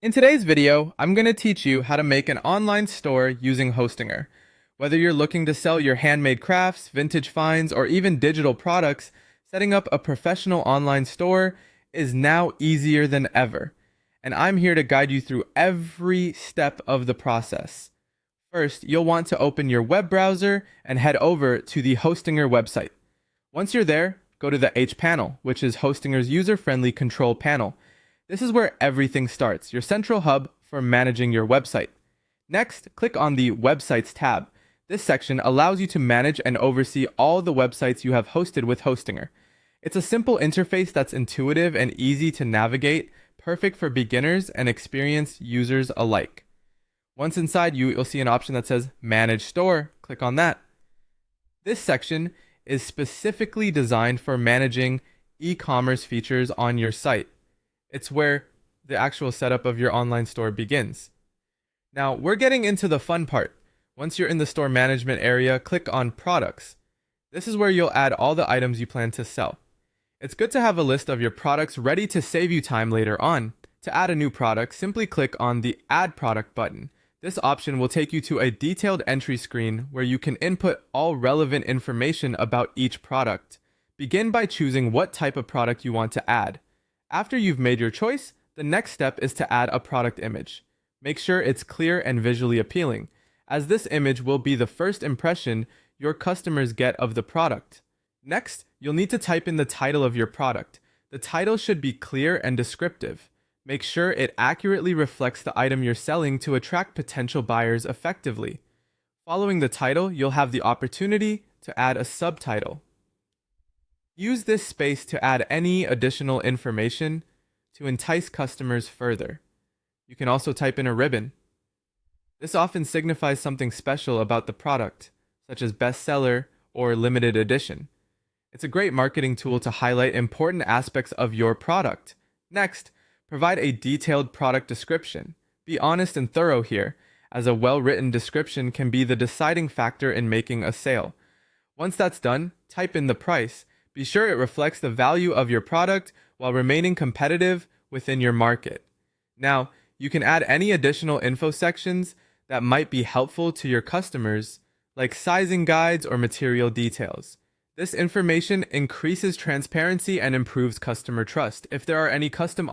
In today's video, I'm going to teach you how to make an online store using Hostinger. Whether you're looking to sell your handmade crafts, vintage finds, or even digital products, setting up a professional online store is now easier than ever. And I'm here to guide you through every step of the process. First, you'll want to open your web browser and head over to the Hostinger website. Once you're there, go to the H panel, which is Hostinger's user-friendly control panel. This is where everything starts, your central hub for managing your website. Next, click on the Websites tab. This section allows you to manage and oversee all the websites you have hosted with Hostinger. It's a simple interface that's intuitive and easy to navigate, perfect for beginners and experienced users alike. Once inside, you'll see an option that says Manage Store. Click on that. This section is specifically designed for managing e-commerce features on your site. It's where the actual setup of your online store begins. Now, we're getting into the fun part. Once you're in the store management area, click on Products. This is where you'll add all the items you plan to sell. It's good to have a list of your products ready to save you time later on. To add a new product, simply click on the Add Product button. This option will take you to a detailed entry screen where you can input all relevant information about each product. Begin by choosing what type of product you want to add. After you've made your choice, the next step is to add a product image. Make sure it's clear and visually appealing, as this image will be the first impression your customers get of the product. Next, you'll need to type in the title of your product. The title should be clear and descriptive. Make sure it accurately reflects the item you're selling to attract potential buyers effectively. Following the title, you'll have the opportunity to add a subtitle. Use this space to add any additional information to entice customers further. You can also type in a ribbon. This often signifies something special about the product, such as bestseller or limited edition. It's a great marketing tool to highlight important aspects of your product. Next, provide a detailed product description. Be honest and thorough here, as a well-written description can be the deciding factor in making a sale. Once that's done, type in the price. Be sure it reflects the value of your product while remaining competitive within your market. Now, you can add any additional info sections that might be helpful to your customers, like sizing guides or material details. This information increases transparency and improves customer trust. If there are any custom